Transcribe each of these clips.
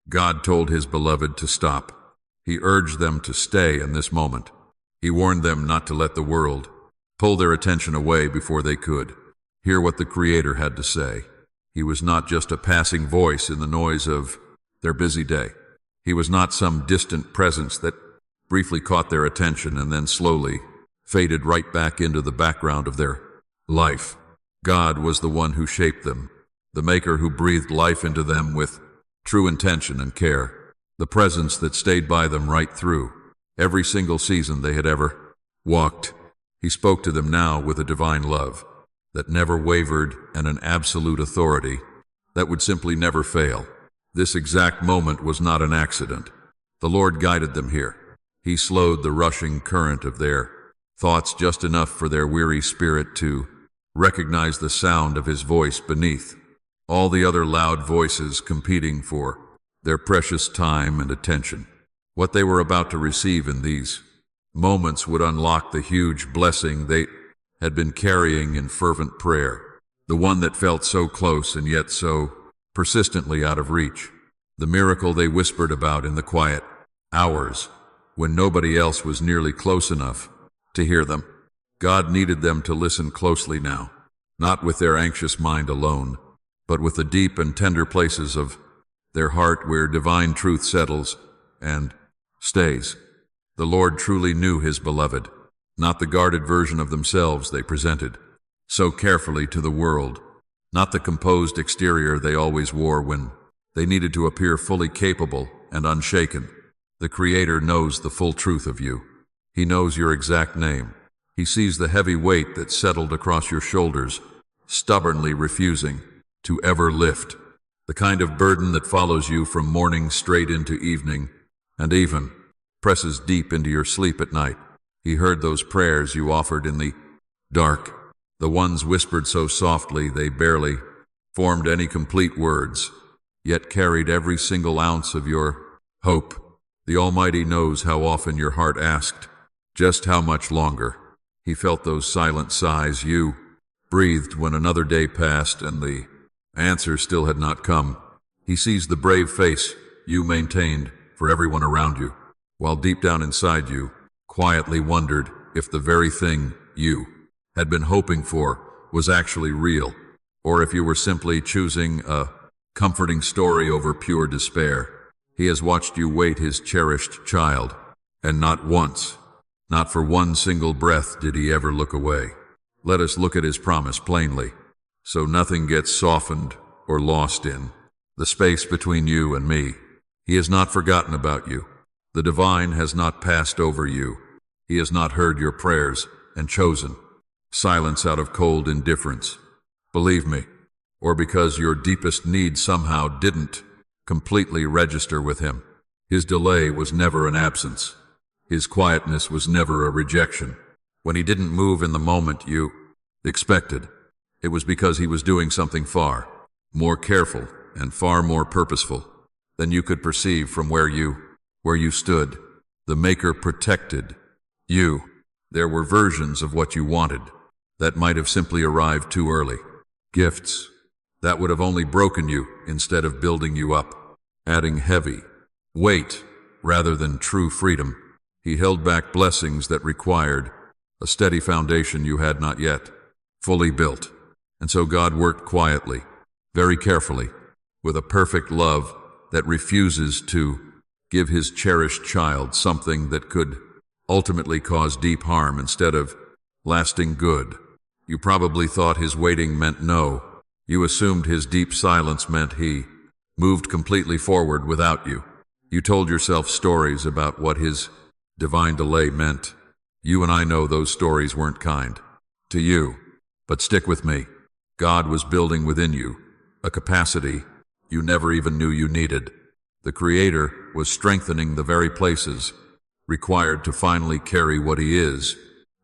God told his beloved to stop. He urged them to stay in this moment. He warned them not to let the world pull their attention away before they could hear what the Creator had to say. He was not just a passing voice in the noise of their busy day. He was not some distant presence that briefly caught their attention and then slowly faded right back into the background of their life. God was the one who shaped them, the Maker who breathed life into them with true intention and care, the presence that stayed by them right through every single season they had ever walked. He spoke to them now with a divine love that never wavered and an absolute authority that would simply never fail. This exact moment was not an accident. The Lord guided them here. He slowed the rushing current of their thoughts just enough for their weary spirit to recognize the sound of his voice beneath all the other loud voices competing for their precious time and attention. What they were about to receive in these moments would unlock the huge blessing they had been carrying in fervent prayer, the one that felt so close and yet so persistently out of reach, the miracle they whispered about in the quiet hours when nobody else was nearly close enough to hear them. God needed them to listen closely now, not with their anxious mind alone, but with the deep and tender places of their heart where divine truth settles and stays. The Lord truly knew his beloved, not the guarded version of themselves they presented so carefully to the world, not the composed exterior they always wore when they needed to appear fully capable and unshaken. The Creator knows the full truth of you. He knows your exact name. He sees the heavy weight that settled across your shoulders, stubbornly refusing to ever lift, the kind of burden that follows you from morning straight into evening, and even presses deep into your sleep at night. He heard those prayers you offered in the dark, the ones whispered so softly they barely formed any complete words, yet carried every single ounce of your hope. The Almighty knows how often your heart asked, just how much longer? He felt those silent sighs you breathed when another day passed and the answer still had not come. He sees the brave face you maintained for everyone around you, while deep down inside you quietly wondered if the very thing you had been hoping for was actually real, or if you were simply choosing a comforting story over pure despair. He has watched you wait his cherished child, and not once, not for one single breath did he ever look away. Let us look at his promise plainly, so nothing gets softened or lost in the space between you and me. He has not forgotten about you. The divine has not passed over you. He has not heard your prayers and chosen silence out of cold indifference. Believe me, or because your deepest need somehow didn't completely register with him. His delay was never an absence. His quietness was never a rejection. When he didn't move in the moment you expected, it was because he was doing something far more careful and far more purposeful than you could perceive from where you stood. The Maker protected you. There were versions of what you wanted that might have simply arrived too early. Gifts that would have only broken you instead of building you up, adding heavy weight rather than true freedom. He held back blessings that required a steady foundation you had not yet fully built. And so God worked quietly, very carefully, with a perfect love that refuses to give his cherished child something that could ultimately cause deep harm instead of lasting good. You probably thought his waiting meant no. You assumed his deep silence meant he moved completely forward without you. You told yourself stories about what his divine delay meant. You and I know those stories weren't kind to you. But stick with me. God was building within you a capacity you never even knew you needed. The Creator was strengthening the very places required to finally carry what he is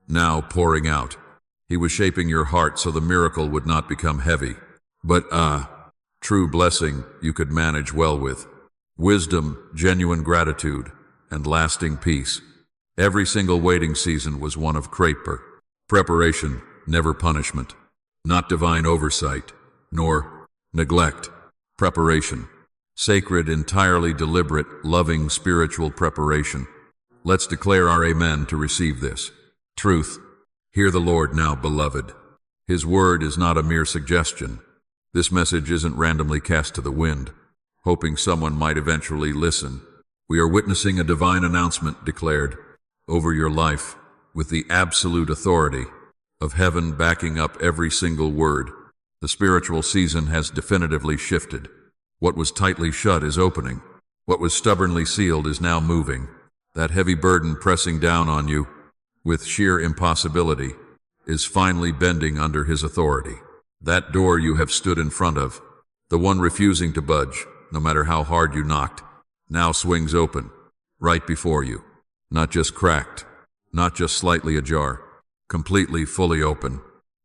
now pouring out. He was shaping your heart so the miracle would not become heavy, but true blessing you could manage well with. Wisdom, genuine gratitude, and lasting peace. Every single waiting season was one of preparation, never punishment. Not divine oversight, nor neglect. Preparation. Sacred, entirely deliberate, loving spiritual preparation. Let's declare our amen to receive this truth. Hear the Lord now, beloved. His word is not a mere suggestion. This message isn't randomly cast to the wind, hoping someone might eventually listen. We are witnessing a divine announcement declared over your life with the absolute authority of heaven backing up every single word. The spiritual season has definitively shifted. What was tightly shut is opening. What was stubbornly sealed is now moving. That heavy burden pressing down on you with sheer impossibility is finally bending under his authority. That door you have stood in front of, the one refusing to budge, no matter how hard you knocked, now swings open, right before you. Not just cracked, not just slightly ajar, completely, fully open.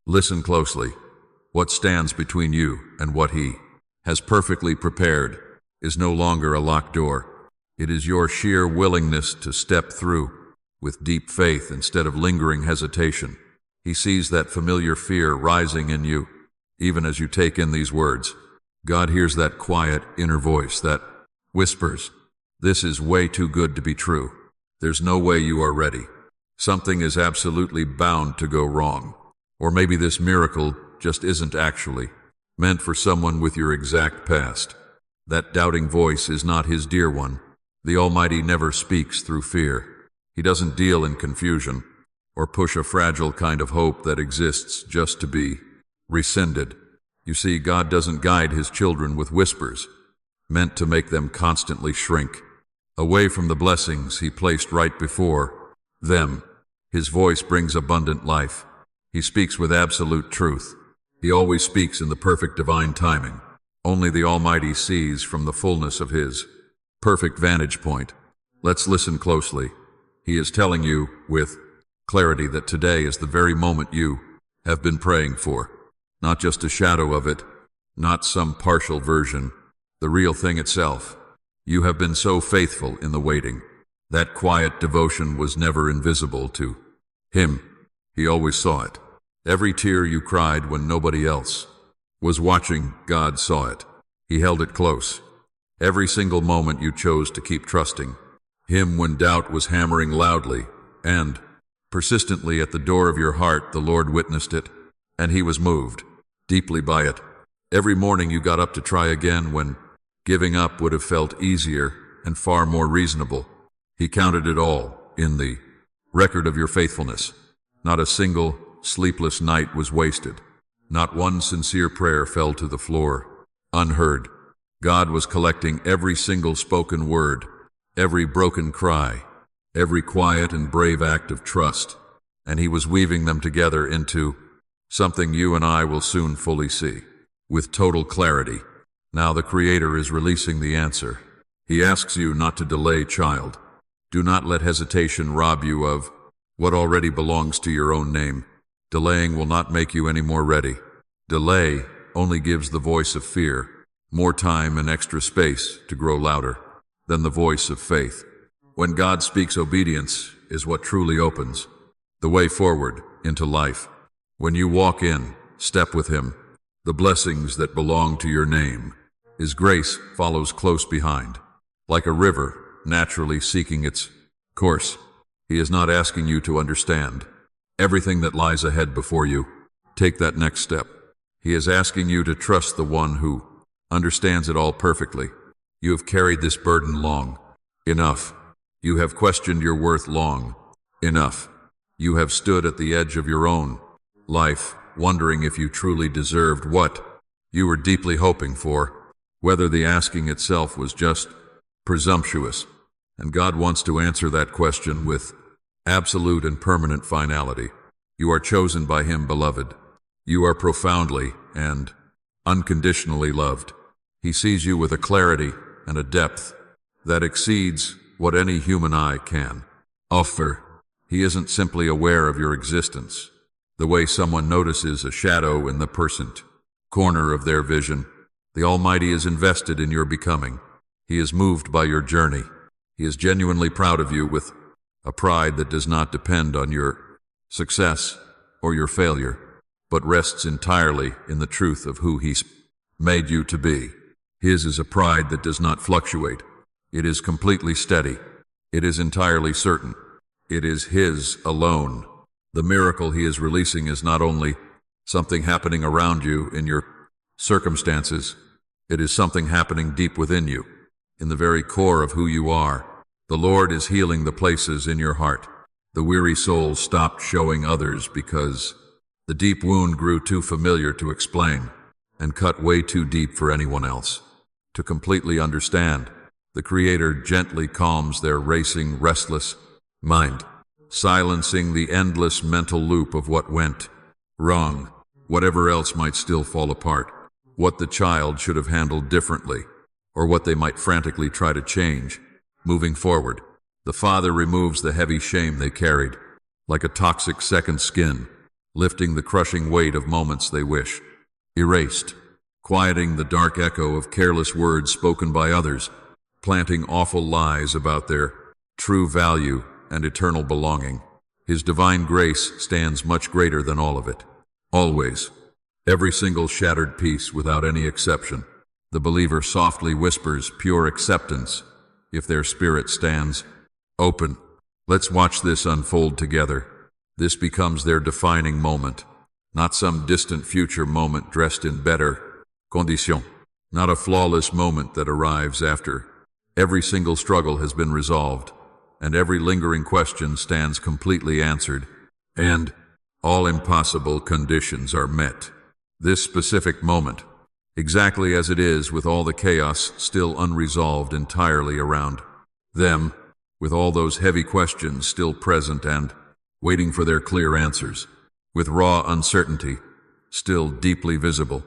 Listen closely. What stands between you and what he has perfectly prepared is no longer a locked door. It is your sheer willingness to step through with deep faith instead of lingering hesitation. He sees that familiar fear rising in you, even as you take in these words. God hears that quiet inner voice that whispers, "This is way too good to be true. There's no way you are ready. Something is absolutely bound to go wrong. Or maybe this miracle just isn't actually meant for someone with your exact past." That doubting voice is not his dear one. The Almighty never speaks through fear. He doesn't deal in confusion or push a fragile kind of hope that exists just to be rescinded. You see, God doesn't guide his children with whispers, meant to make them constantly shrink away from the blessings he placed right before them. His voice brings abundant life. He speaks with absolute truth. He always speaks in the perfect divine timing. Only the Almighty sees from the fullness of his perfect vantage point. Let's listen closely. He is telling you with clarity that today is the very moment you have been praying for. Not just a shadow of it, not some partial version, the real thing itself. You have been so faithful in the waiting. That quiet devotion was never invisible to him. He always saw it. Every tear you cried when nobody else was watching, God saw it. He held it close. Every single moment you chose to keep trusting him when doubt was hammering loudly and persistently at the door of your heart, the Lord witnessed it, and he was moved deeply by it. Every morning you got up to try again when giving up would have felt easier and far more reasonable. He counted it all in the record of your faithfulness. Not a single sleepless night was wasted. Not one sincere prayer fell to the floor unheard. God was collecting every single spoken word, every broken cry, every quiet and brave act of trust, and he was weaving them together into something you and I will soon fully see, with total clarity. Now the Creator is releasing the answer. He asks you not to delay, child. Do not let hesitation rob you of what already belongs to your own name. Delaying will not make you any more ready. Delay only gives the voice of fear more time and extra space to grow louder than the voice of faith. When God speaks, obedience is what truly opens the way forward into life. When you walk in, step with him, the blessings that belong to your name. His grace follows close behind, like a river naturally seeking its course. He is not asking you to understand everything that lies ahead before you. Take that next step. He is asking you to trust the one who understands it all perfectly. You have carried this burden long enough. You have questioned your worth long enough. You have stood at the edge of your own life, wondering if you truly deserved what you were deeply hoping for, whether the asking itself was just presumptuous. And God wants to answer that question with absolute and permanent finality. You are chosen by him, beloved. You are profoundly and unconditionally loved. He sees you with a clarity and a depth that exceeds what any human eye can offer. He isn't simply aware of your existence, the way someone notices a shadow in the percent corner of their vision. The Almighty is invested in your becoming. He is moved by your journey. He is genuinely proud of you with a pride that does not depend on your success or your failure, but rests entirely in the truth of who he's made you to be. His is a pride that does not fluctuate. It is completely steady. It is entirely certain. It is His alone. The miracle He is releasing is not only something happening around you in your circumstances, it is something happening deep within you, in the very core of who you are. The Lord is healing the places in your heart. The weary soul stopped showing others because the deep wound grew too familiar to explain and cut way too deep for anyone else to completely understand. The Creator gently calms their racing, restless mind, silencing the endless mental loop of what went wrong, whatever else might still fall apart, what the child should have handled differently, or what they might frantically try to change. Moving forward, the Father removes the heavy shame they carried, like a toxic second skin, lifting the crushing weight of moments they wish erased, quieting the dark echo of careless words spoken by others, planting awful lies about their true value and eternal belonging. His divine grace stands much greater than all of it. Always. Every single shattered piece without any exception. The believer softly whispers pure acceptance if their spirit stands open. Let's watch this unfold together. This becomes their defining moment, not some distant future moment dressed in better conditions, not a flawless moment that arrives after every single struggle has been resolved and every lingering question stands completely answered and all impossible conditions are met. This specific moment, exactly as it is, with all the chaos still unresolved entirely around them, with all those heavy questions still present and waiting for their clear answers, with raw uncertainty still deeply visible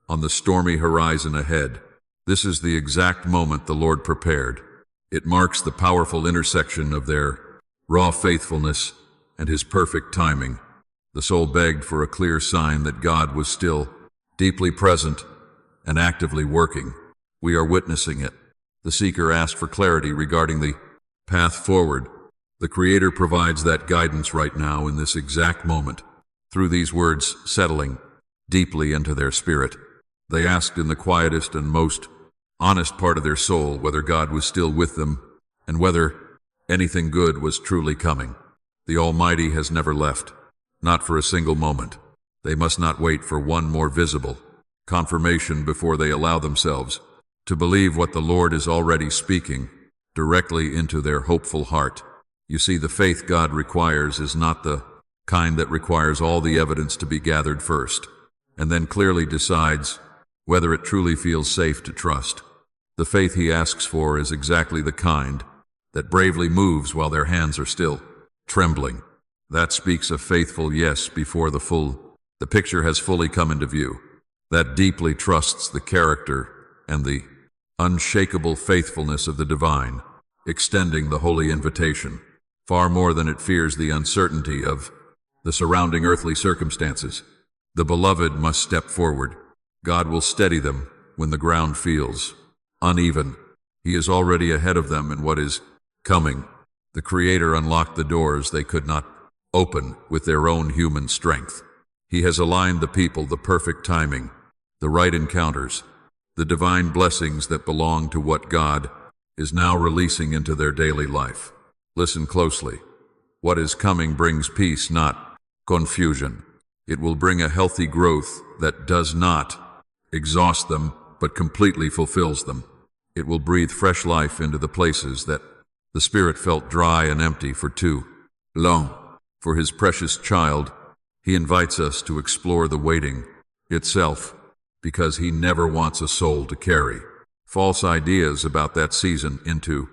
on the stormy horizon ahead. This is the exact moment the Lord prepared. It marks the powerful intersection of their raw faithfulness and His perfect timing. The soul begged for a clear sign that God was still deeply present and actively working. We are witnessing it. The seeker asked for clarity regarding the path forward. The Creator provides that guidance right now in this exact moment, through these words settling deeply into their spirit. They asked in the quietest and most honest part of their soul whether God was still with them and whether anything good was truly coming. The Almighty has never left, not for a single moment. They must not wait for one more visible confirmation before they allow themselves to believe what the Lord is already speaking directly into their hopeful heart. You see, the faith God requires is not the kind that requires all the evidence to be gathered first, and then clearly decides whether it truly feels safe to trust. The faith He asks for is exactly the kind that bravely moves while their hands are still trembling. That speaks a faithful yes before the picture has fully come into view. That deeply trusts the character and the unshakable faithfulness of the divine, extending the holy invitation, far more than it fears the uncertainty of the surrounding earthly circumstances. The beloved must step forward. God will steady them when the ground feels uneven. He is already ahead of them in what is coming. The Creator unlocked the doors they could not open with their own human strength. He has aligned the people, the perfect timing, the right encounters, the divine blessings that belong to what God is now releasing into their daily life. Listen closely. What is coming brings peace, not confusion. It will bring a healthy growth that does not exhaust them, but completely fulfills them. It will breathe fresh life into the places that the Spirit felt dry and empty for too long. For His precious child, He invites us to explore the waiting itself, because He never wants a soul to carry false ideas about that season into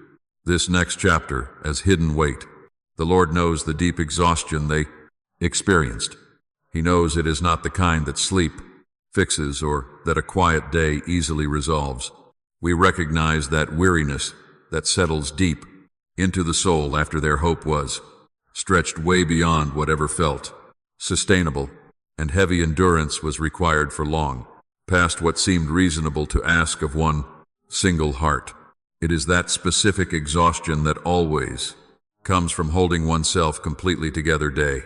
this next chapter as hidden weight. The Lord knows the deep exhaustion they experienced. He knows it is not the kind that sleep fixes or that a quiet day easily resolves. We recognize that weariness that settles deep into the soul after their hope was stretched way beyond whatever felt sustainable, and heavy endurance was required for long, past what seemed reasonable to ask of one single heart. It is that specific exhaustion that always comes from holding oneself completely together day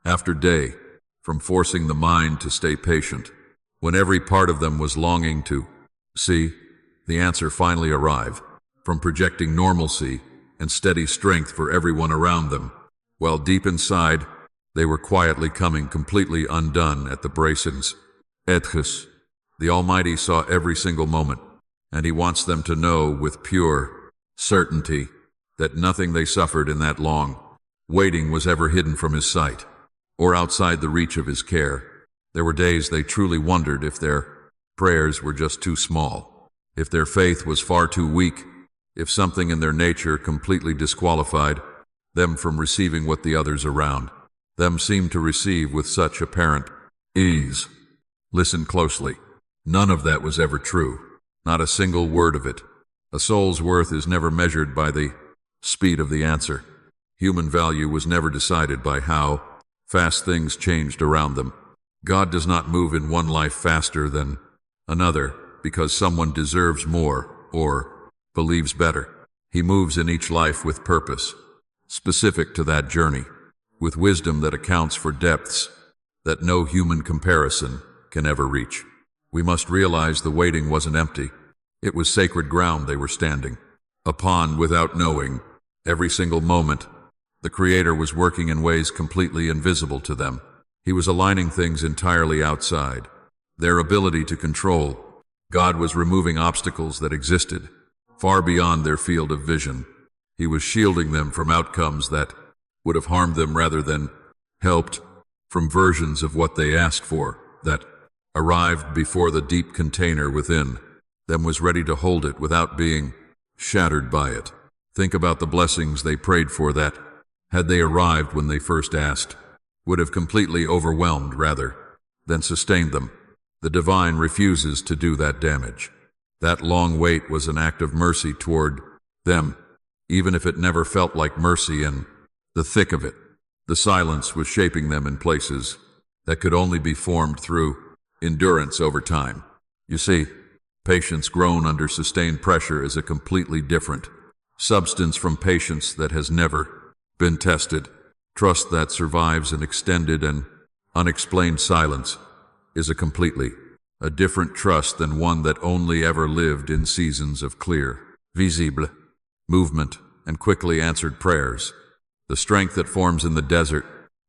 after day, from forcing the mind to stay patient, when every part of them was longing to see the answer finally arrive, from projecting normalcy and steady strength for everyone around them, while deep inside, they were quietly coming completely undone at the bracings. Etres, the Almighty saw every single moment, and He wants them to know with pure certainty that nothing they suffered in that long waiting was ever hidden from His sight, or outside the reach of His care. There were days they truly wondered if their prayers were just too small, if their faith was far too weak, if something in their nature completely disqualified them from receiving what the others around them seemed to receive with such apparent ease. Listen closely. None of that was ever true. Not a single word of it. A soul's worth is never measured by the speed of the answer. Human value was never decided by how fast things changed around them. God does not move in one life faster than another because someone deserves more or believes better. He moves in each life with purpose, specific to that journey, with wisdom that accounts for depths that no human comparison can ever reach. We must realize the waiting wasn't empty. It was sacred ground they were standing upon without knowing. Every single moment, the Creator was working in ways completely invisible to them. He was aligning things entirely outside their ability to control. God was removing obstacles that existed far beyond their field of vision. He was shielding them from outcomes that would have harmed them rather than helped, from versions of what they asked for that arrived before the deep container within them was ready to hold it without being shattered by it. Think about the blessings they prayed for that, had they arrived when they first asked, would have completely overwhelmed rather than sustained them. The divine refuses to do that damage. That long wait was an act of mercy toward them, even if it never felt like mercy in the thick of it. The silence was shaping them in places that could only be formed through endurance over time. You see, patience grown under sustained pressure is a completely different substance from patience that has never been tested. Trust that survives an extended and unexplained silence is a different trust than one that only ever lived in seasons of clear, visible movement and quickly answered prayers. The strength that forms in the desert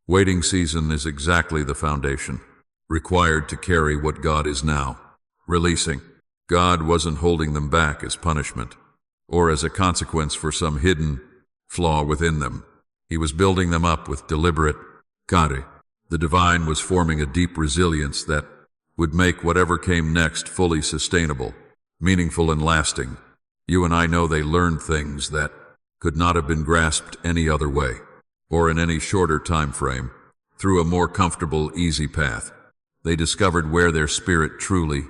waiting season is exactly the foundation required to carry what God is now releasing. God wasn't holding them back as punishment or as a consequence for some hidden flaw within them. He was building them up with deliberate kare. The divine was forming a deep resilience that would make whatever came next fully sustainable, meaningful, and lasting. You and I know they learned things that could not have been grasped any other way, or in any shorter time frame, through a more comfortable, easy path. They discovered where their spirit truly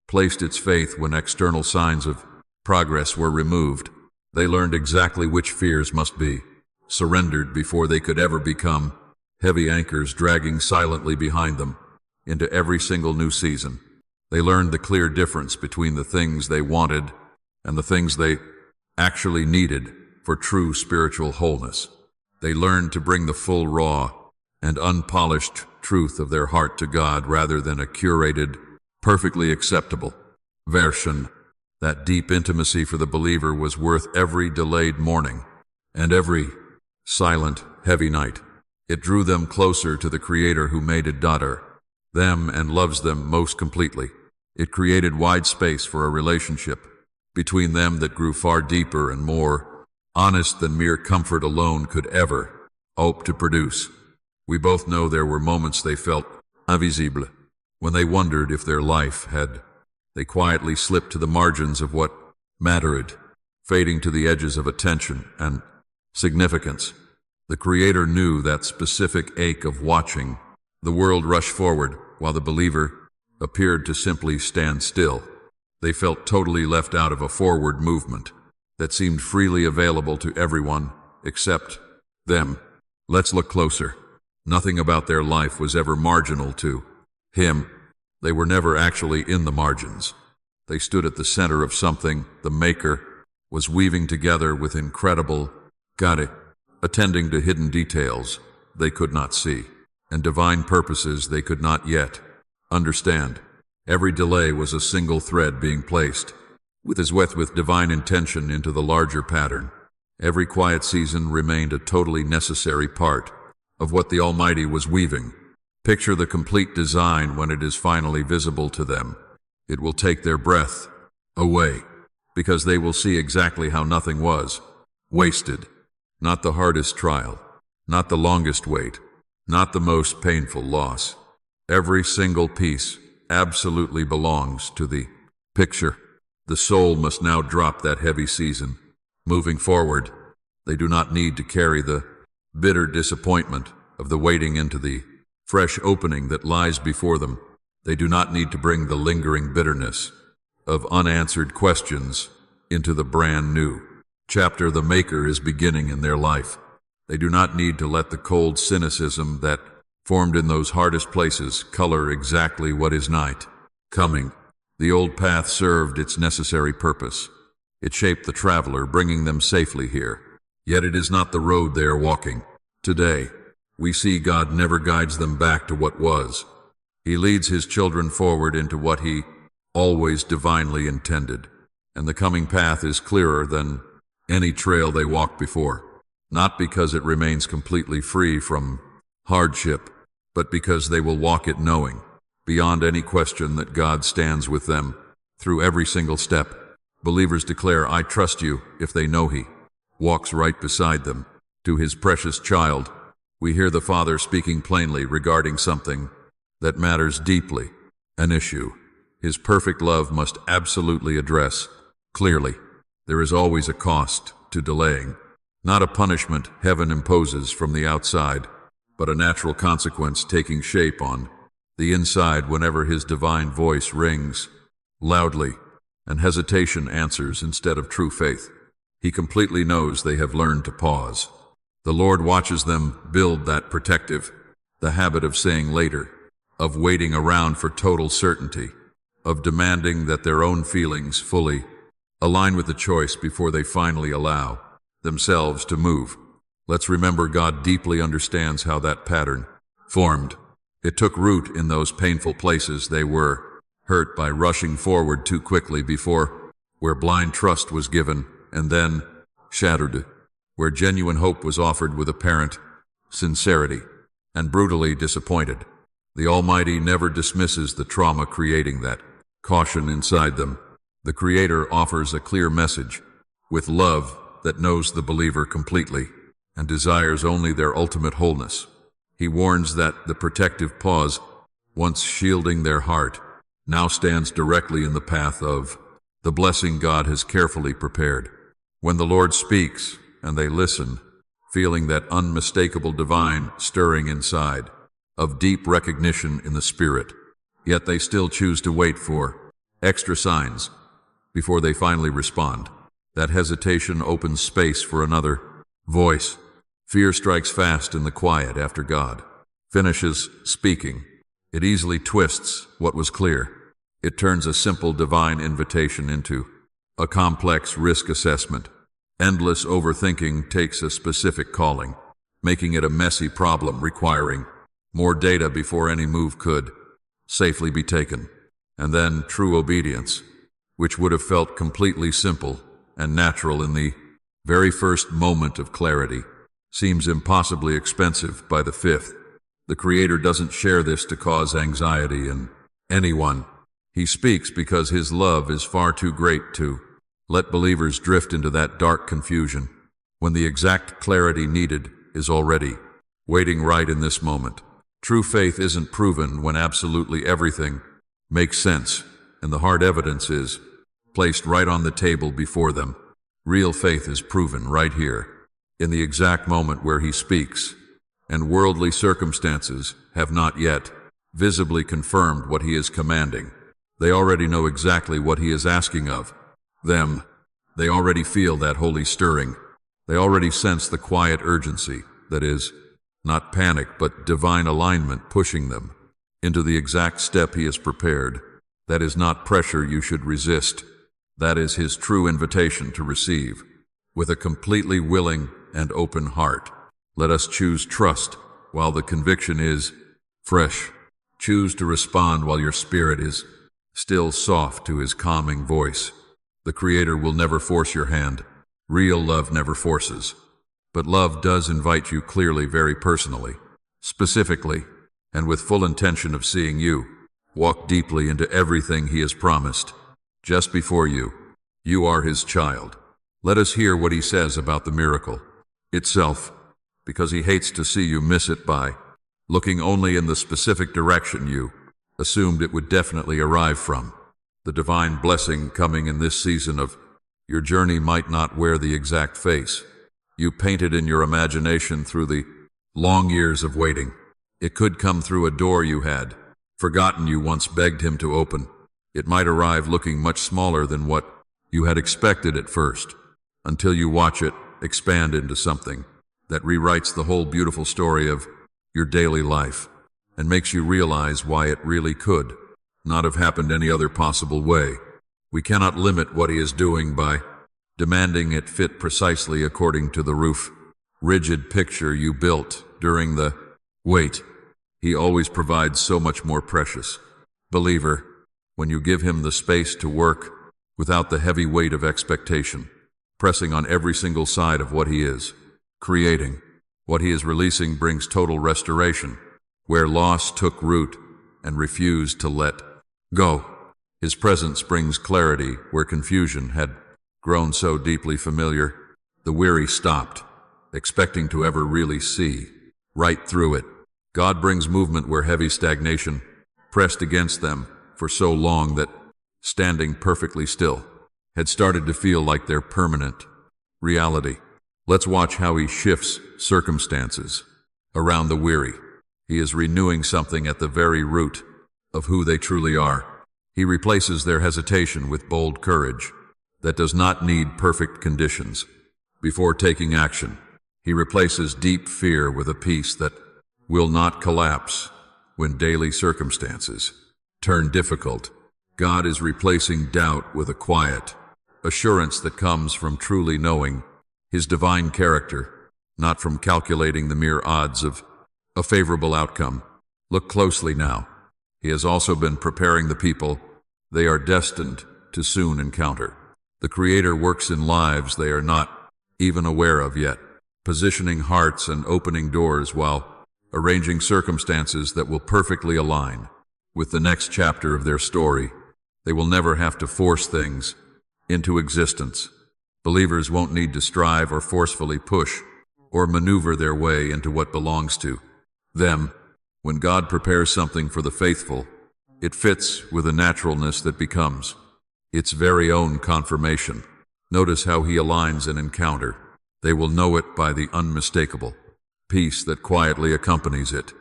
placed its faith when external signs of progress were removed. They learned exactly which fears must be surrendered before they could ever become heavy anchors dragging silently behind them into every single new season. They learned the clear difference between the things they wanted and the things they actually needed for true spiritual wholeness. They learned to bring the full, raw, and unpolished truth of their heart to God rather than a curated, perfectly acceptable version. That deep intimacy for the believer was worth every delayed morning and every silent, heavy night. It drew them closer to the Creator who made it daughter them and loves them most completely. It created wide space for a relationship between them that grew far deeper and more honest than mere comfort alone could ever hope to produce. We both know there were moments they felt invisible, when they wondered if their life had. They quietly slipped to the margins of what mattered, fading to the edges of attention and significance. The Creator knew that specific ache of watching the world rush forward while the believer appeared to simply stand still. They felt totally left out of a forward movement that seemed freely available to everyone except them. Let's look closer. Nothing about their life was ever marginal to Him. They were never actually in the margins. They stood at the center of something the Maker was weaving together with incredible kare, attending to hidden details they could not see, and divine purposes they could not yet understand. Every delay was a single thread being placed with divine intention into the larger pattern. Every quiet season remained a totally necessary part of what the Almighty was weaving. Picture the complete design when it is finally visible to them. It will take their breath away, because they will see exactly how nothing was wasted. Not the hardest trial, not the longest wait, not the most painful loss. Every single piece absolutely belongs to the picture. The soul must now drop that heavy season. Moving forward, they do not need to carry the bitter disappointment of the waiting into the fresh opening that lies before them. They do not need to bring the lingering bitterness of unanswered questions into the brand new chapter the Maker is beginning in their life. They do not need to let the cold cynicism that formed in those hardest places color exactly what is night coming. The old path served its necessary purpose. It shaped the traveler, bringing them safely here. Yet it is not the road they are walking. Today, we see God never guides them back to what was. He leads his children forward into what he always divinely intended. And the coming path is clearer than any trail they walked before. Not because it remains completely free from hardship, but because they will walk it knowing, beyond any question, that God stands with them through every single step. Believers declare, "I trust you," if they know he walks right beside them. To his precious child, we hear the Father speaking plainly regarding something that matters deeply, an issue his perfect love must absolutely address clearly. There is always a cost to delaying, not a punishment heaven imposes from the outside, but a natural consequence taking shape on the inside whenever his divine voice rings loudly and hesitation answers instead of true faith. He completely knows they have learned to pause. The Lord watches them build that protective, the habit of saying later, of waiting around for total certainty, of demanding that their own feelings fully align with the choice before they finally allow themselves to move. Let's remember, God deeply understands how that pattern formed. It took root in those painful places they were hurt by rushing forward too quickly before, where blind trust was given and then shattered, where genuine hope was offered with apparent sincerity and brutally disappointed. The Almighty never dismisses the trauma creating that caution inside them. The Creator offers a clear message with love that knows the believer completely and desires only their ultimate wholeness. He warns that the protective pause, once shielding their heart, now stands directly in the path of the blessing God has carefully prepared. When the Lord speaks and they listen, feeling that unmistakable divine stirring inside, of deep recognition in the Spirit, yet they still choose to wait for extra signs before they finally respond. That hesitation opens space for another voice. Fear strikes fast in the quiet after God finishes speaking. It easily twists what was clear. It turns a simple divine invitation into a complex risk assessment. Endless overthinking takes a specific calling, making it a messy problem requiring more data before any move could safely be taken. And then true obedience, which would have felt completely simple and natural in the very first moment of clarity, seems impossibly expensive by the fifth. The Creator doesn't share this to cause anxiety in anyone. He speaks because his love is far too great to let believers drift into that dark confusion when the exact clarity needed is already waiting right in this moment. True faith isn't proven when absolutely everything makes sense and the hard evidence is placed right on the table before them. Real faith is proven right here, in the exact moment where he speaks, and worldly circumstances have not yet visibly confirmed what he is commanding. They already know exactly what he is asking of them. They already feel that holy stirring. They already sense the quiet urgency that is not panic, but divine alignment pushing them into the exact step he has prepared. That is not pressure you should resist. That is his true invitation to receive. With a completely willing and open heart, let us choose trust while the conviction is fresh. Choose to respond while your spirit is still soft to his calming voice. The Creator will never force your hand. Real love never forces. But love does invite you clearly, very personally, specifically, and with full intention of seeing you walk deeply into everything He has promised. Just before you are His child. Let us hear what He says about the miracle itself, because He hates to see you miss it by looking only in the specific direction you assumed it would definitely arrive from. The divine blessing coming in this season of your journey might not wear the exact face you painted in your imagination through the long years of waiting. It could come through a door you had forgotten you once begged Him to open. It might arrive looking much smaller than what you had expected at first, until you watch it expand into something that rewrites the whole beautiful story of your daily life and makes you realize why it really could not have happened any other possible way. We cannot limit what He is doing by demanding it fit precisely according to the rigid picture you built during the wait. He always provides so much more precious. Believer, when you give Him the space to work without the heavy weight of expectation, pressing on every single side of what He is creating, what He is releasing brings total restoration, where loss took root and refused to let go. His presence brings clarity where confusion had grown so deeply familiar. The weary stopped, expecting to ever really see right through it. God brings movement where heavy stagnation pressed against them for so long that standing perfectly still had started to feel like their permanent reality. Let's watch how He shifts circumstances around the weary. He is renewing something at the very root of who they truly are. He replaces their hesitation with bold courage that does not need perfect conditions before taking action. He replaces deep fear with a peace that will not collapse when daily circumstances turn difficult. God is replacing doubt with a quiet assurance that comes from truly knowing His divine character, not from calculating the mere odds of a favorable outcome. Look closely now. He has also been preparing the people they are destined to soon encounter. The Creator works in lives they are not even aware of yet, positioning hearts and opening doors while arranging circumstances that will perfectly align with the next chapter of their story. They will never have to force things into existence. Believers won't need to strive or forcefully push or maneuver their way into what belongs to them. When God prepares something for the faithful, it fits with a naturalness that becomes its very own confirmation. Notice how He aligns an encounter. They will know it by the unmistakable peace that quietly accompanies it,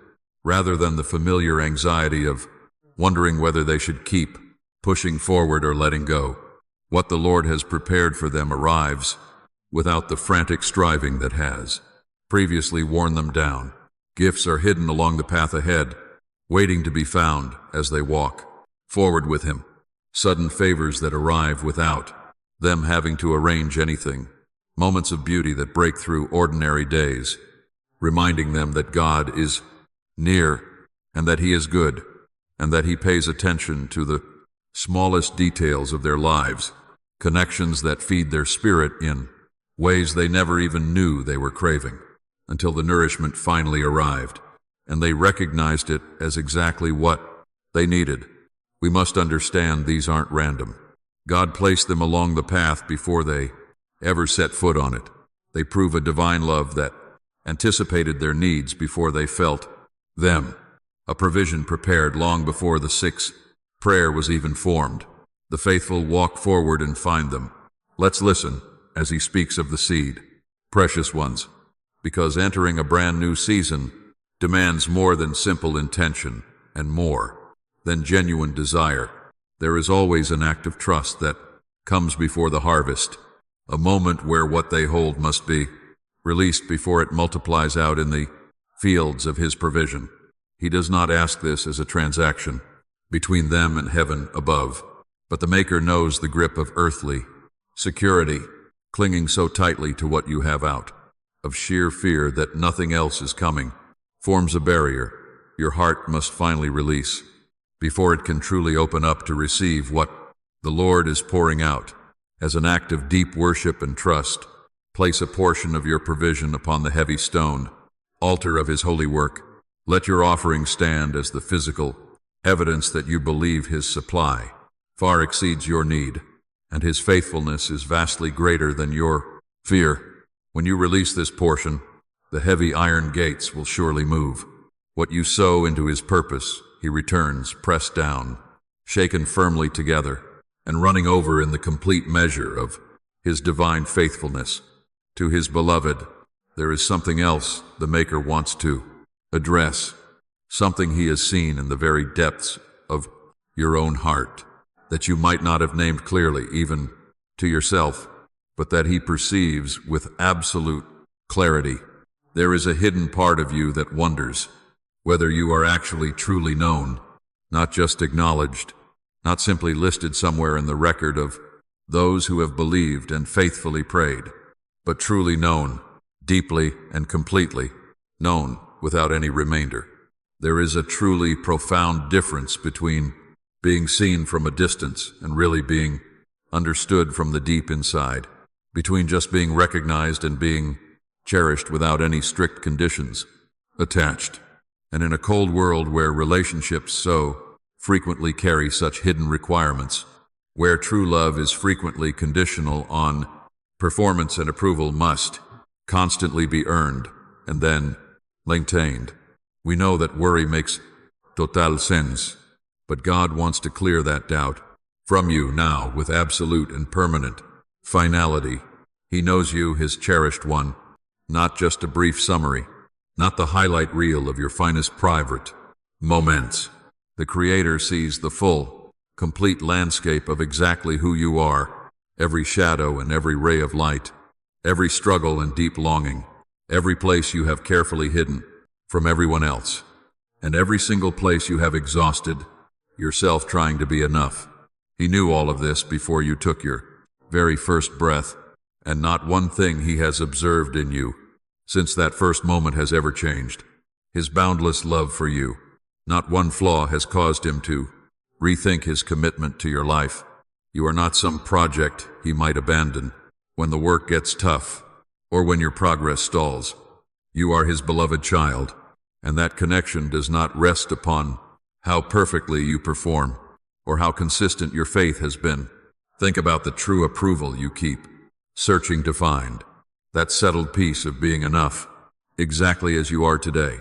rather than the familiar anxiety of wondering whether they should keep pushing forward or letting go. What the Lord has prepared for them arrives without the frantic striving that has previously worn them down. Gifts are hidden along the path ahead, waiting to be found as they walk forward with Him. Sudden favors that arrive without them having to arrange anything. Moments of beauty that break through ordinary days, reminding them that God is near and that He is good and that He pays attention to the smallest details of their lives, connections that feed their spirit in ways they never even knew they were craving, until the nourishment finally arrived, and they recognized it as exactly what they needed. We must understand these aren't random. God placed them along the path before they ever set foot on it. They prove a divine love that anticipated their needs before they felt them, a provision prepared long before the sixth prayer was even formed. The faithful walk forward and find them. Let's listen as He speaks of the seed. Precious ones, because entering a brand new season demands more than simple intention and more than genuine desire. There is always an act of trust that comes before the harvest, a moment where what they hold must be released before it multiplies out in the fields of His provision. He does not ask this as a transaction between them and heaven above, but the Maker knows the grip of earthly security, clinging so tightly to what you have out of sheer fear that nothing else is coming, forms a barrier your heart must finally release before it can truly open up to receive what the Lord is pouring out. As an act of deep worship and trust, place a portion of your provision upon the heavy stone, altar of his holy work. Let your offering stand as the physical evidence that you believe his supply far exceeds your need, and his faithfulness is vastly greater than your fear. When you release this portion, the heavy iron gates will surely move. What you sow into his purpose, he returns, pressed down, shaken firmly together, and running over in the complete measure of his divine faithfulness. To his beloved, there is something else the Maker wants to address, something he has seen in the very depths of your own heart, that you might not have named clearly even to yourself, but that he perceives with absolute clarity. There is a hidden part of you that wonders whether you are actually truly known, not just acknowledged, not simply listed somewhere in the record of those who have believed and faithfully prayed, but truly known, deeply and completely known without any remainder. There is a truly profound difference between being seen from a distance and really being understood from the deep inside, between just being recognized and being cherished without any strict conditions attached. And in a cold world where relationships so frequently carry such hidden requirements, where true love is frequently conditional on performance and approval must constantly be earned and then maintained, we know that worry makes total sense. But God wants to clear that doubt from you now with absolute and permanent finality. He knows you, his cherished one, not just a brief summary, not the highlight reel of your finest private moments. The Creator sees the full, complete landscape of exactly who you are, every shadow and every ray of light, every struggle and deep longing, every place you have carefully hidden from everyone else, and every single place you have exhausted yourself trying to be enough. He knew all of this before you took your very first breath, and not one thing he has observed in you since that first moment has ever changed. His boundless love for you, not one flaw has caused him to rethink his commitment to your life. You are not some project he might abandon when the work gets tough or when your progress stalls. You are his beloved child, and that connection does not rest upon how perfectly you perform or how consistent your faith has been. Think about the true approval you keep searching to find, that settled peace of being enough, exactly as you are today,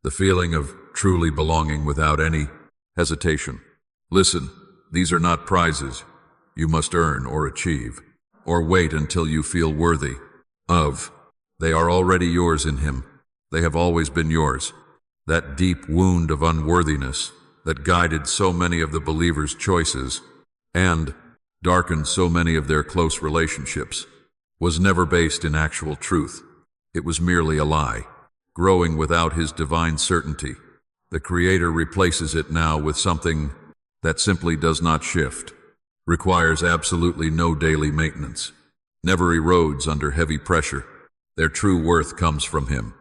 the feeling of truly belonging without any hesitation. Listen, these are not prizes you must earn or achieve, or wait until you feel worthy of. They are already yours in him. They have always been yours. That deep wound of unworthiness that guided so many of the believers' choices and darkened so many of their close relationships was never based in actual truth. It was merely a lie, growing without his divine certainty. The Creator replaces it now with something that simply does not shift, requires absolutely no daily maintenance, never erodes under heavy pressure. Their true worth comes from him,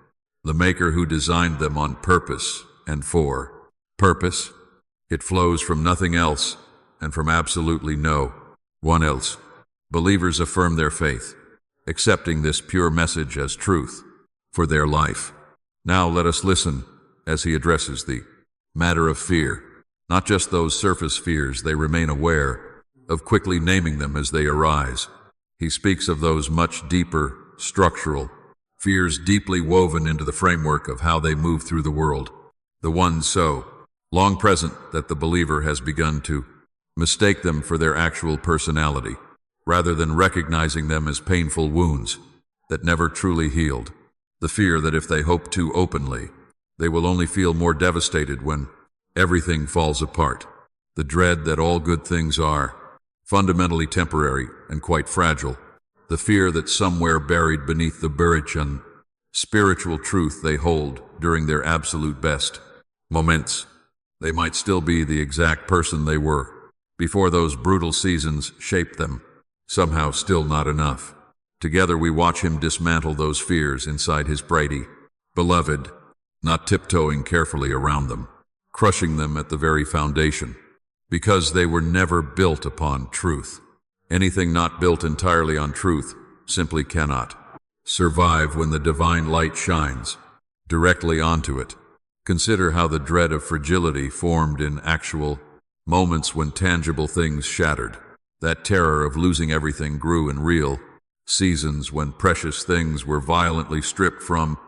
the Maker who designed them on purpose and for purpose. It flows from nothing else and from absolutely no one else. Believers affirm their faith, accepting this pure message as truth for their life. Now let us listen as he addresses the matter of fear, not just those surface fears they remain aware of, quickly naming them as they arise. He speaks of those much deeper, structural fears deeply woven into the framework of how they move through the world, the ones so long present that the believer has begun to mistake them for their actual personality, rather than recognizing them as painful wounds that never truly healed. The fear that if they hope too openly, they will only feel more devastated when everything falls apart. The dread that all good things are fundamentally temporary and quite fragile. The fear that somewhere buried beneath the burrage and spiritual truth they hold during their absolute best moments, they might still be the exact person they were before those brutal seasons shaped them. Somehow still not enough. Together we watch him dismantle those fears inside his Brady beloved, not tiptoeing carefully around them, crushing them at the very foundation, because they were never built upon truth. Anything not built entirely on truth simply cannot survive when the divine light shines directly onto it. Consider how the dread of fragility formed in actual moments when tangible things shattered. That terror of losing everything grew in real seasons when precious things were violently stripped from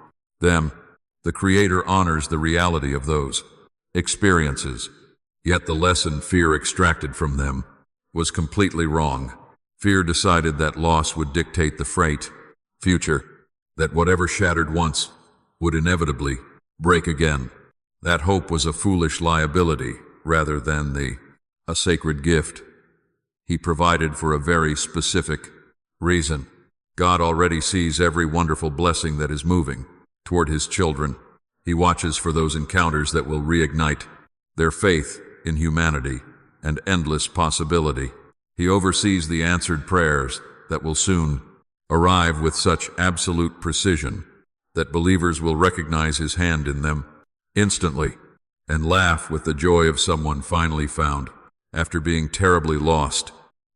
them. The Creator honors the reality of those experiences, yet the lesson fear extracted from them was completely wrong. Fear decided that loss would dictate the future, that whatever shattered once would inevitably break again. That hope was a foolish liability rather than a sacred gift. He provided for a very specific reason. God already sees every wonderful blessing that is moving toward His children. He watches for those encounters that will reignite their faith in humanity and endless possibility. He oversees the answered prayers that will soon arrive with such absolute precision that believers will recognize His hand in them instantly and laugh with the joy of someone finally found after being terribly lost.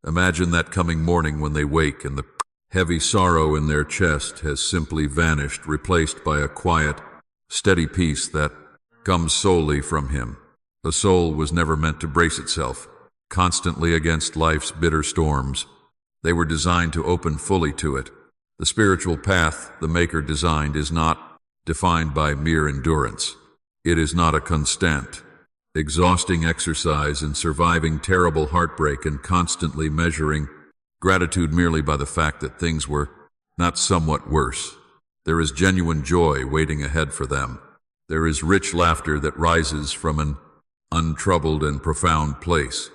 Imagine that coming morning when they wake and the heavy sorrow in their chest has simply vanished, replaced by a quiet, steady peace that comes solely from Him. The soul was never meant to brace itself constantly against life's bitter storms. They were designed to open fully to it. The spiritual path the Maker designed is not defined by mere endurance. It is not a constant, exhausting exercise in surviving terrible heartbreak and constantly measuring gratitude merely by the fact that things were not somewhat worse. There is genuine joy waiting ahead for them. There is rich laughter that rises from an untroubled and profound place.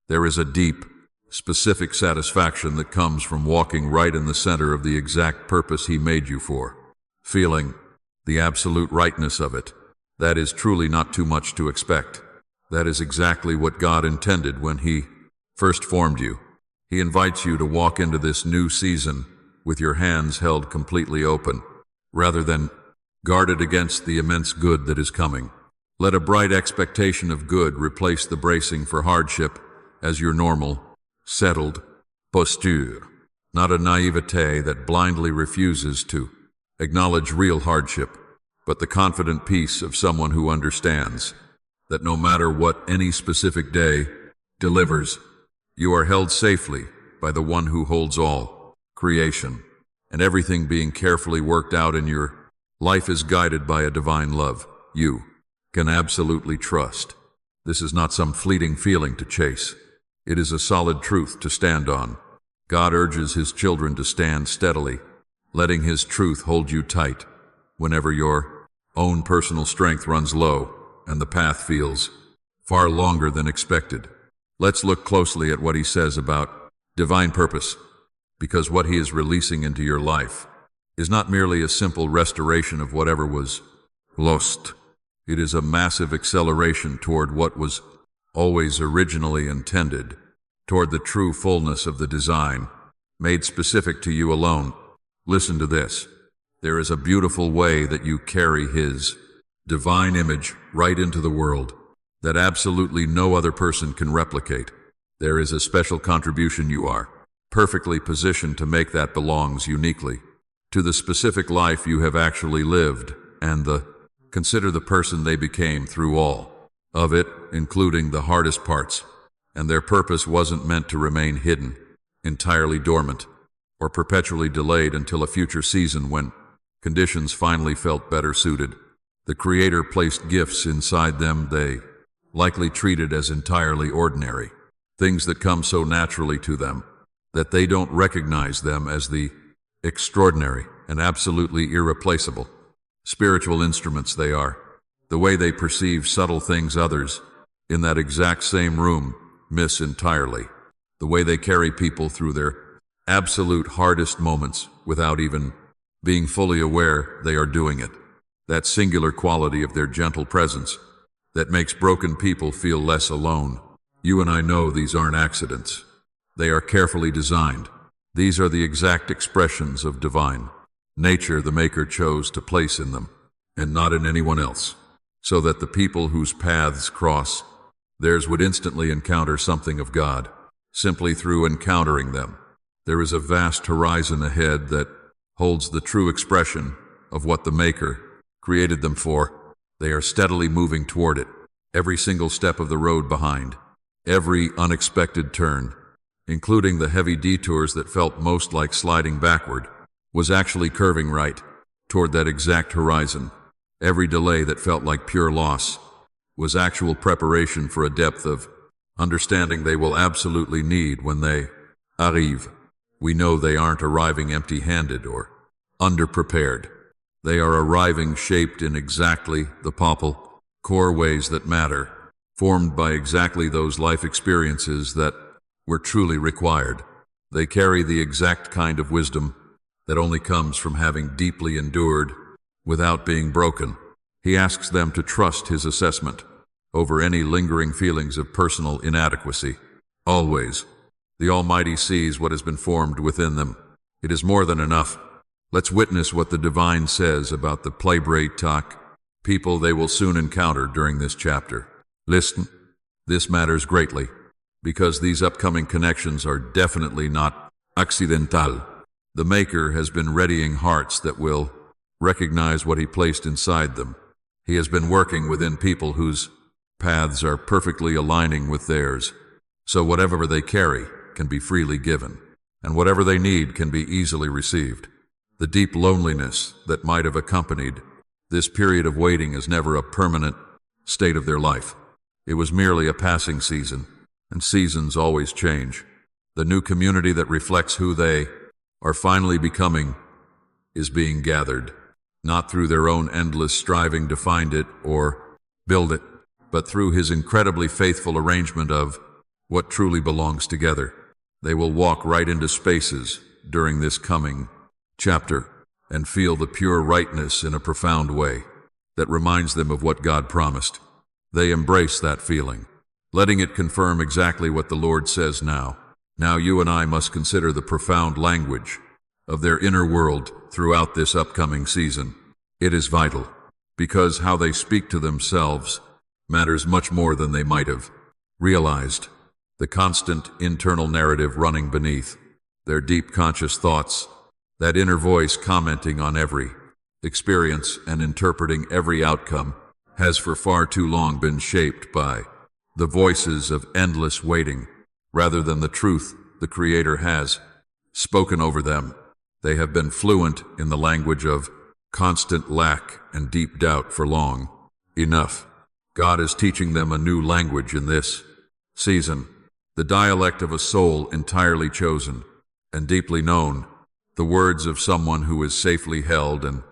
There is a deep, specific satisfaction that comes from walking right in the center of the exact purpose He made you for, feeling the absolute rightness of it. That is truly not too much to expect. That is exactly what God intended when He first formed you. He invites you to walk into this new season with your hands held completely open, rather than guarded against the immense good that is coming. Let a bright expectation of good replace the bracing for hardship as your normal, settled posture, not a naivete that blindly refuses to acknowledge real hardship, but the confident peace of someone who understands that no matter what any specific day delivers, you are held safely by the one who holds all creation, and everything being carefully worked out in your life is guided by a divine love you can absolutely trust. This is not some fleeting feeling to chase. It is a solid truth to stand on. God urges His children to stand steadily, letting His truth hold you tight whenever your own personal strength runs low and the path feels far longer than expected. Let's look closely at what He says about divine purpose, because what He is releasing into your life is not merely a simple restoration of whatever was lost. It is a massive acceleration toward what was always originally intended, toward the true fullness of the design, made specific to you alone. Listen to this. There is a beautiful way that you carry His divine image right into the world that absolutely no other person can replicate. There is a special contribution you are perfectly positioned to make that belongs uniquely to the specific life you have actually lived and consider the person they became through all of it, including the hardest parts. And their purpose wasn't meant to remain hidden, entirely dormant, or perpetually delayed until a future season when conditions finally felt better suited. The Creator placed gifts inside them they likely treated as entirely ordinary, things that come so naturally to them that they don't recognize them as the extraordinary and absolutely irreplaceable spiritual instruments they are. The way they perceive subtle things others in that exact same room miss entirely. The way they carry people through their absolute hardest moments without even being fully aware they are doing it. That singular quality of their gentle presence that makes broken people feel less alone. You and I know these aren't accidents. They are carefully designed. These are the exact expressions of divine nature the Maker chose to place in them, and not in anyone else, so that the people whose paths cross theirs would instantly encounter something of God. simply through encountering them. There is a vast horizon ahead that holds the true expression of what the Maker created them for. They are steadily moving toward it, every single step of the road behind, every unexpected turn, including the heavy detours that felt most like sliding backward, was actually curving right toward that exact horizon. Every delay that felt like pure loss was actual preparation for a depth of understanding they will absolutely need when they arrive. We know they aren't arriving empty-handed or underprepared. They are arriving shaped in exactly the palpable core ways that matter, formed by exactly those life experiences that were truly required. They carry the exact kind of wisdom that only comes from having deeply endured without being broken. He asks them to trust his assessment over any lingering feelings of personal inadequacy. Always, the Almighty sees what has been formed within them. It is more than enough. Let's witness what the divine says about the Pleibrei people they will soon encounter during this chapter. Listen, this matters greatly, because these upcoming connections are definitely not accidental. The Maker has been readying hearts that will recognize what he placed inside them. He has been working within people whose paths are perfectly aligning with theirs, so whatever they carry can be freely given, and whatever they need can be easily received. The deep loneliness that might have accompanied this period of waiting is never a permanent state of their life. It was merely a passing season, and seasons always change. The new community that reflects who they are finally becoming is being gathered, not through their own endless striving to find it or build it, but through his incredibly faithful arrangement of what truly belongs together. They will walk right into spaces during this coming chapter and feel the pure rightness in a profound way that reminds them of what God promised. They embrace that feeling, letting it confirm exactly what the Lord says now. Now you and I must consider the profound language of their inner world throughout this upcoming season. It is vital, because how they speak to themselves matters much more than they might have realized. The constant internal narrative running beneath their deep conscious thoughts, that inner voice commenting on every experience and interpreting every outcome, has for far too long been shaped by the voices of endless waiting rather than the truth the Creator has spoken over them. They have been fluent in the language of constant lack and deep doubt for long enough. God is teaching them a new language in this season, the dialect of a soul entirely chosen and deeply known, the words of someone who is safely held and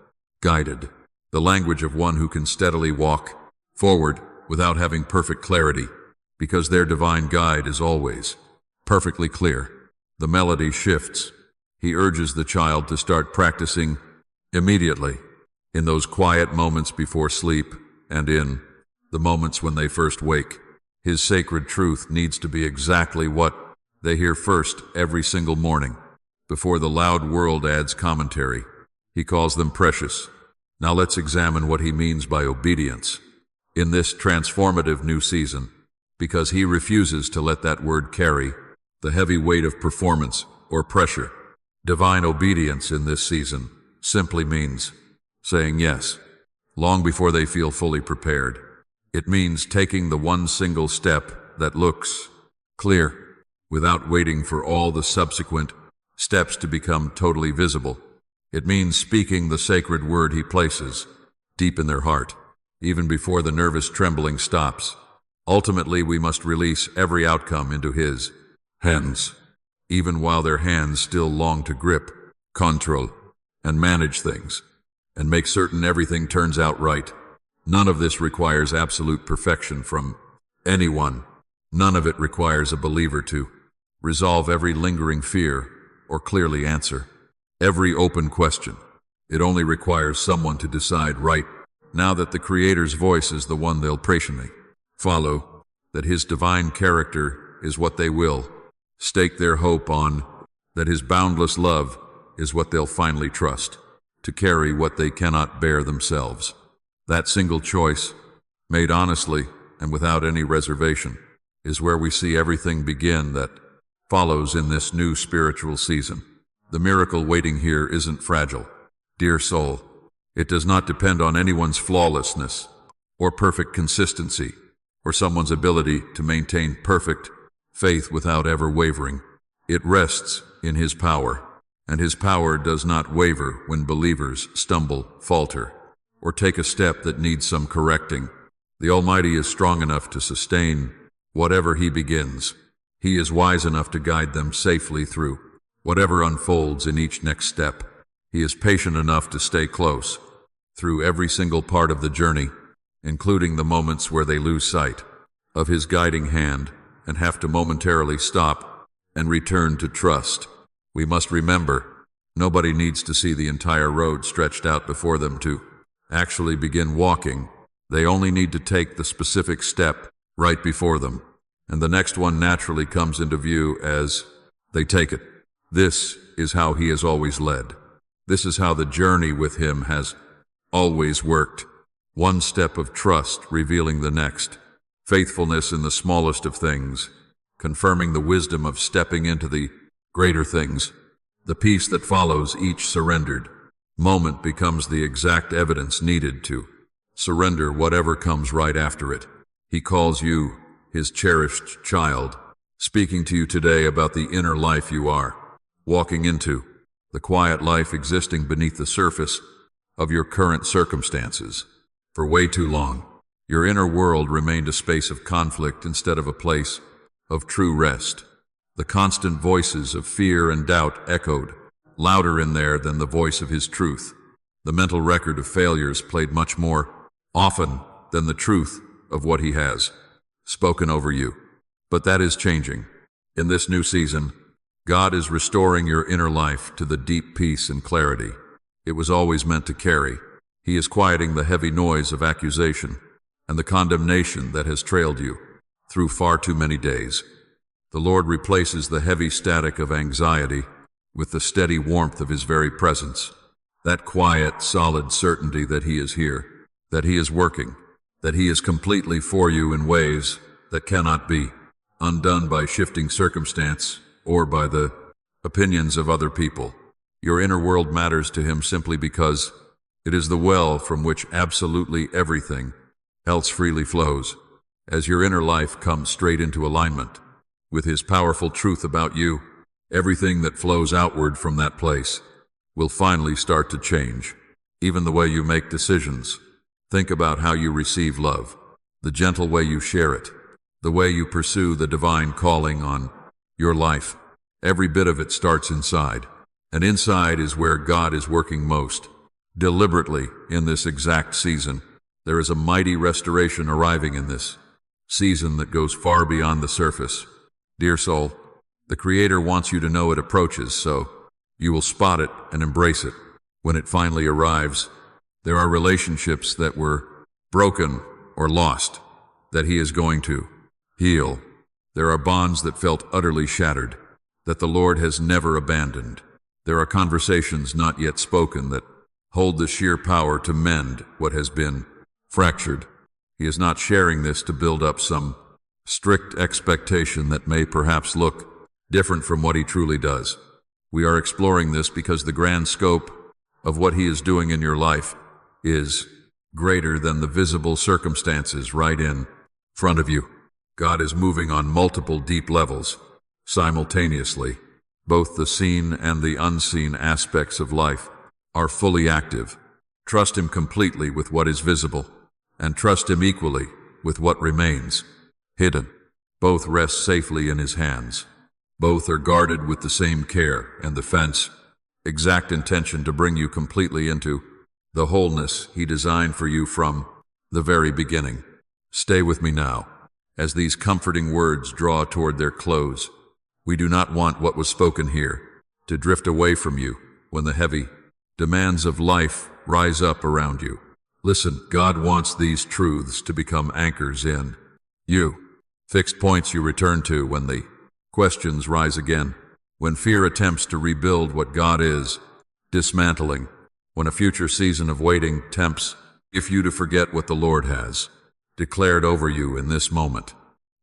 guided, the language of one who can steadily walk forward without having perfect clarity, because their divine guide is always perfectly clear. The melody shifts. He urges the child to start practicing immediately, in those quiet moments before sleep and in the moments when they first wake. His sacred truth needs to be exactly what they hear first every single morning, before the loud world adds commentary. He calls them precious. Now let's examine what he means by obedience in this transformative new season, because he refuses to let that word carry the heavy weight of performance or pressure. Divine obedience in this season simply means saying yes, long before they feel fully prepared. It means taking the one single step that looks clear, without waiting for all the subsequent steps to become totally visible. It means speaking the sacred word he places deep in their heart, even before the nervous trembling stops. Ultimately, we must release every outcome into his hands, even while their hands still long to grip, control, and manage things, and make certain everything turns out right. None of this requires absolute perfection from anyone. None of it requires a believer to resolve every lingering fear or clearly answer every open question. It only requires someone to decide right now that the Creator's voice is the one they'll patiently follow, that his divine character is what they will stake their hope on, that his boundless love is what they'll finally trust to carry what they cannot bear themselves. That single choice, made honestly and without any reservation, is where we see everything begin that follows in this new spiritual season. The miracle waiting here isn't fragile. Dear soul, it does not depend on anyone's flawlessness or perfect consistency or someone's ability to maintain perfect faith without ever wavering. It rests in His power, and His power does not waver when believers stumble, falter, or take a step that needs some correcting. The Almighty is strong enough to sustain whatever He begins. He is wise enough to guide them safely through whatever unfolds in each next step. He is patient enough to stay close through every single part of the journey, including the moments where they lose sight of His guiding hand and have to momentarily stop and return to trust. We must remember, nobody needs to see the entire road stretched out before them to actually begin walking. They only need to take the specific step right before them, and the next one naturally comes into view as they take it. This is how He has always led. This is how the journey with Him has always worked. One step of trust revealing the next. Faithfulness in the smallest of things, confirming the wisdom of stepping into the greater things. The peace that follows each surrendered moment becomes the exact evidence needed to surrender whatever comes right after it. He calls you His cherished child, speaking to you today about the inner life you are walking into, the quiet life existing beneath the surface of your current circumstances. For way too long, your inner world remained a space of conflict instead of a place of true rest. The constant voices of fear and doubt echoed louder in there than the voice of His truth. The mental record of failures played much more often than the truth of what He has spoken over you. But that is changing. In this new season, God is restoring your inner life to the deep peace and clarity it was always meant to carry. He is quieting the heavy noise of accusation and the condemnation that has trailed you through far too many days. The Lord replaces the heavy static of anxiety with the steady warmth of His very presence. That quiet, solid certainty that He is here, that He is working, that He is completely for you in ways that cannot be undone by shifting circumstance or by the opinions of other people. Your inner world matters to Him simply because it is the well from which absolutely everything else freely flows. As your inner life comes straight into alignment with His powerful truth about you, everything that flows outward from that place will finally start to change. Even the way you make decisions. Think about how you receive love, the gentle way you share it, the way you pursue the divine calling on your life. Every bit of it starts inside, and inside is where God is working most. Deliberately, in this exact season, there is a mighty restoration arriving in this season that goes far beyond the surface. Dear soul, the Creator wants you to know it approaches, so you will spot it and embrace it when it finally arrives. There are relationships that were broken or lost that He is going to heal. There are bonds that felt utterly shattered that the Lord has never abandoned. There are conversations not yet spoken that hold the sheer power to mend what has been fractured. He is not sharing this to build up some strict expectation that may perhaps look different from what He truly does. We are exploring this because the grand scope of what He is doing in your life is greater than the visible circumstances right in front of you. God is moving on multiple deep levels simultaneously. Both the seen and the unseen aspects of life are fully active. Trust Him completely with what is visible, and trust Him equally with what remains hidden. Both rest safely in His hands. Both are guarded with the same care and defense, exact intention to bring you completely into the wholeness He designed for you from the very beginning. Stay with me now, as these comforting words draw toward their close. We do not want what was spoken here to drift away from you when the heavy demands of life rise up around you. Listen, God wants these truths to become anchors in you, fixed points you return to when the questions rise again, when fear attempts to rebuild what God is dismantling, when a future season of waiting tempts you to forget what the Lord has declared over you in this moment.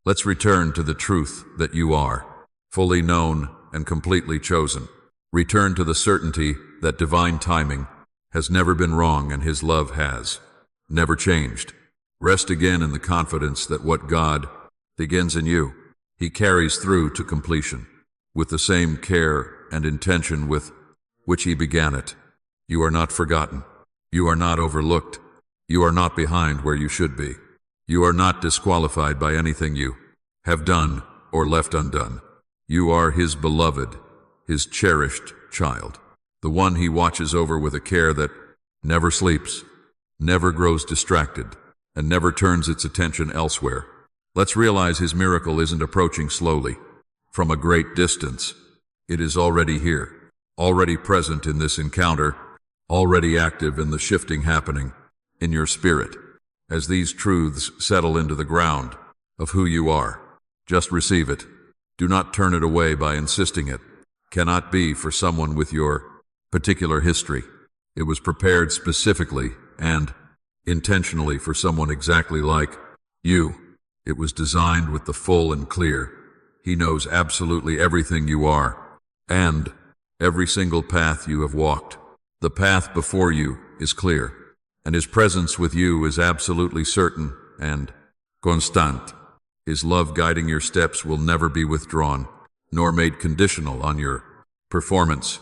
Let's return to the truth that you are fully known and completely chosen. Return to the certainty that divine timing has never been wrong and his love has never changed. Rest again in the confidence that what God begins in you, he carries through to completion, with the same care and intention with which he began it. You are not forgotten. You are not overlooked. You are not behind where you should be. You are not disqualified by anything you have done or left undone. You are his beloved, his cherished child, the one he watches over with a care that never sleeps, never grows distracted, and never turns its attention elsewhere. Let's realize his miracle isn't approaching slowly, from a great distance. It is already here, already present in this encounter, already active in the shifting happening in your spirit. As these truths settle into the ground of who you are, just receive it. Do not turn it away by insisting it cannot be for someone with your particular history. It was prepared specifically and intentionally for someone exactly like you. It was designed with the full and clear. He knows absolutely everything you are and every single path you have walked. The path before you is clear, and his presence with you is absolutely certain and constant. His love guiding your steps will never be withdrawn, nor made conditional on your performance.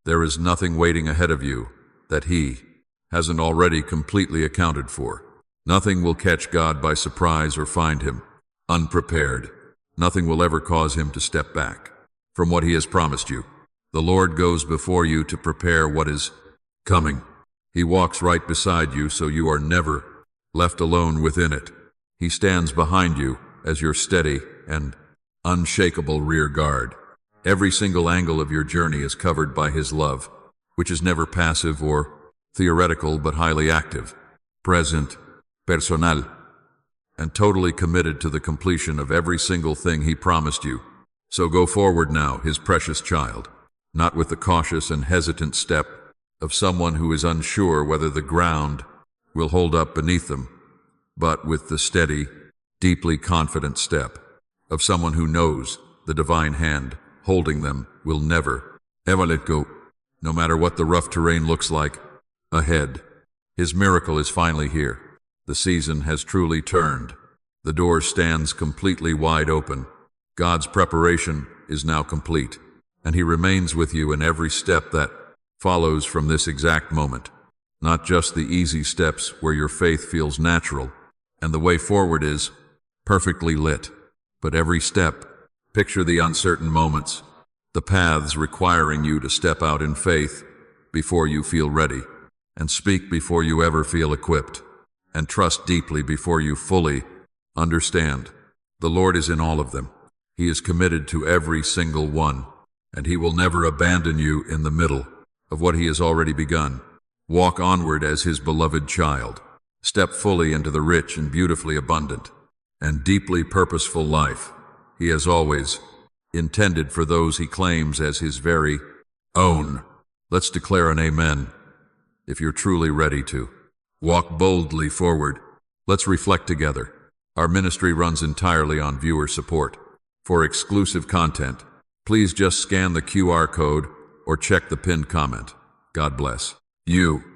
There is nothing waiting ahead of you that he hasn't already completely accounted for. Nothing will catch God by surprise or find him unprepared. Nothing will ever cause him to step back from what he has promised you. The Lord goes before you to prepare what is coming. He walks right beside you so you are never left alone within it. He stands behind you as your steady and unshakable rear guard. Every single angle of your journey is covered by his love, which is never passive or theoretical but highly active, present, personal, and totally committed to the completion of every single thing he promised you. So go forward now, his precious child, not with the cautious and hesitant step of someone who is unsure whether the ground will hold up beneath them, but with the steady, deeply confident step of someone who knows the divine hand holding them will never, ever let go, no matter what the rough terrain looks like ahead. His miracle is finally here. The season has truly turned. The door stands completely wide open. God's preparation is now complete, and he remains with you in every step that follows from this exact moment. Not just the easy steps where your faith feels natural and the way forward is perfectly lit, but every step. Picture the uncertain moments, the paths requiring you to step out in faith before you feel ready, and speak before you ever feel equipped, and trust deeply before you fully understand. The Lord is in all of them. He is committed to every single one, and he will never abandon you in the middle of what he has already begun. Walk onward as his beloved child. Step fully into the rich and beautifully abundant and deeply purposeful life he has always intended for those he claims as his very own. Let's declare an amen if you're truly ready to. Walk boldly forward. Let's reflect together. Our ministry runs entirely on viewer support. For exclusive content, please just scan the QR code or check the pinned comment. God bless you.